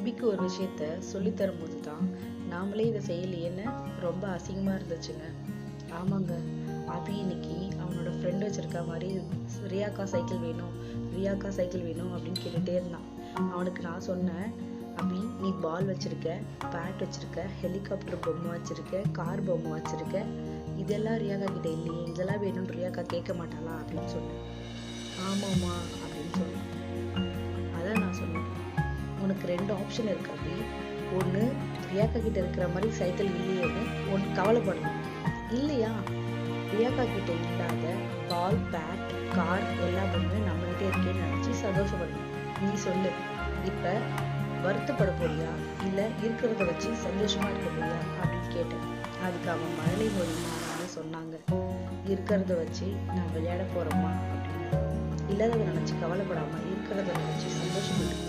அபிக்கு ஒரு விஷயத்த சொல்லி தரும்போது தான் நாமளே இதை செய்யலையேன்னு ரொம்ப அசிங்கமாக இருந்துச்சுங்க. ஆமாங்க, அபி இன்னைக்கு அவனோட ஃப்ரெண்டு வச்சிருக்க மாதிரி ரியாக்கா சைக்கிள் வேணும், ரியாக்கா சைக்கிள் வேணும் அப்படின்னு கேட்டுகிட்டே இருந்தான். அவனுக்கு நான் சொன்னேன், அபி நீ பால் வச்சிருக்க, பேட் வச்சிருக்க, ஹெலிகாப்டர் பொம்மை வச்சிருக்க, கார் பொம்மை வச்சிருக்க, இதெல்லாம் ரியாக்கா கிட்ட இல்லையே, இதெல்லாம் வேணும்னு ரியாக்கா கேட்க மாட்டாளா அப்படின்னு சொன்னேன். ஆமாம்மா அப்படின்னு சொன்னேன். அதான் நான் சொன்னேன், உனக்கு 2 ஆப்ஷன் இருக்கு அபி. ஒன்று ரியாக்கா கிட்ட இருக்கிற மாதிரி சைக்கிள் இல்லையேன்னு உனக்கு கவலைப்படணும், இல்லையா ரியாக்கா கிட்ட இல்லாத பால், பேட், கார் எல்லாமே நம்மகிட்ட இருக்கேன்னு நினச்சி சந்தோஷப்படணும். நீ சொல்லு, இப்போ வருத்தப்பட போறியா இல்லை இருக்கிறத வச்சு சந்தோஷமா இருக்க போறியா அப்படின்னு கேட்டேன். அதுக்கு அவன் மழலை மொழிமான்னு சொன்னாங்க, இருக்கிறத வச்சு நான் விளையாட போறோமா அப்படின்னு. இல்லாததை நினச்சி கவலைப்படாம இருக்கிறத நினச்சி சந்தோஷப்பட்டு